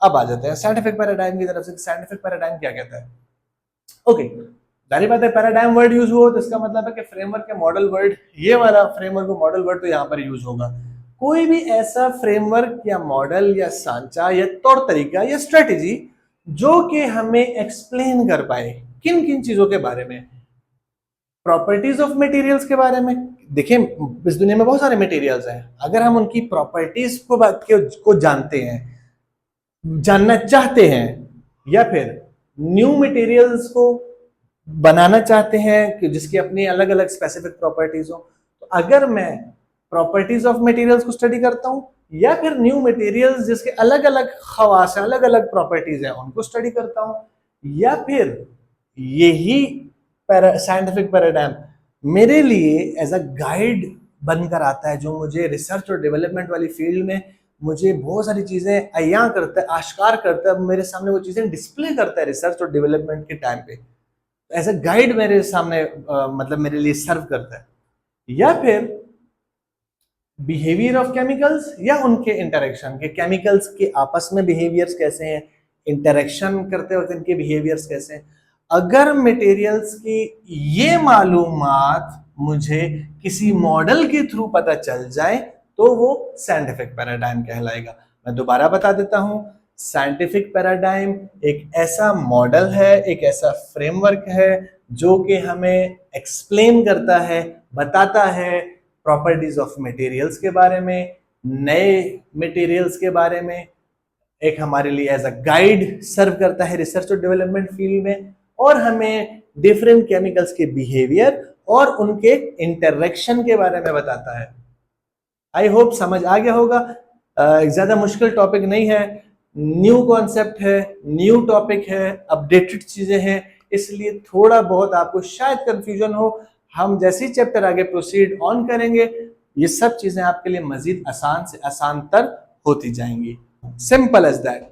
अब आ जाते हैं साइंटिफिक पैराडाइम की तरफ से। साइंटिफिक पैराडाइम क्या कहता है? ओके, जारी बात है, पैराडाइम वर्ड यूज हुआ तो इसका मतलब है कि फ्रेमवर्क या मॉडल वर्ड, ये वाला फ्रेमवर्क और मॉडल वर्ड तो यहाँ पर यूज होगा। कोई भी ऐसा फ्रेमवर्क या मॉडल या सांचा या तौर तरीका या स्ट्रेटेजी जो कि हमें एक्सप्लेन कर पाए किन किन चीजों के बारे में? प्रॉपर्टीज ऑफ मटेरियल्स के बारे में। देखिए, इस दुनिया में बहुत सारे मटेरियल्स हैं, अगर हम उनकी प्रॉपर्टीज को जानते हैं, जानना चाहते हैं, या फिर न्यू मटेरियल्स को बनाना चाहते हैं कि जिसकी अपनी अलग अलग स्पेसिफिक प्रॉपर्टीज हो, तो अगर मैं प्रॉपर्टीज ऑफ मटेरियल्स को स्टडी करता हूं या फिर न्यू मटेरियल्स जिसके अलग अलग खवास हैं, अलग अलग प्रॉपर्टीज हैं, उनको स्टडी करता हूं, या फिर यही साइंटिफिक पैराडाइम मेरे लिए एज अ गाइड बनकर आता है, जो मुझे रिसर्च और डेवलपमेंट वाली फील्ड में मुझे बहुत सारी चीजें अय्या करता है, आश्कार करता है, मेरे सामने वो चीजें डिस्प्ले करता है रिसर्च और डेवलपमेंट के टाइम पे, एज अ गाइड मेरे सामने मतलब मेरे लिए सर्व करता है। या फिर बिहेवियर ऑफ केमिकल्स या उनके इंटरेक्शन के, केमिकल्स के आपस में बिहेवियर्स कैसे हैं, इंटरेक्शन करते वक्त इनके बिहेवियर्स कैसे हैं। अगर मटेरियल्स की ये मालूमात मुझे किसी मॉडल के थ्रू पता चल जाए तो वो साइंटिफिक पैराडाइम कहलाएगा। मैं दोबारा बता देता हूं, साइंटिफिक पैराडाइम एक ऐसा मॉडल है, एक ऐसा फ्रेमवर्क है जो कि हमें एक्सप्लेन करता है, बताता है प्रॉपर्टीज ऑफ मटेरियल्स के बारे में, नए मटेरियल्स के बारे में, एक हमारे लिए एज अ गाइड सर्व करता है रिसर्च और डेवलपमेंट फील्ड में, और हमें डिफरेंट केमिकल्स के बिहेवियर और उनके इंटरेक्शन के बारे में बताता है। आई होप समझ आ गया होगा। ज्यादा मुश्किल टॉपिक नहीं है, न्यू कॉन्सेप्ट है, न्यू टॉपिक है, अपडेटेड चीजें हैं, इसलिए थोड़ा बहुत आपको शायद कंफ्यूजन हो। हम जैसे ही चैप्टर आगे प्रोसीड ऑन करेंगे, ये सब चीजें आपके लिए मजीद आसान से आसान तर होती जाएंगी। Simple as that.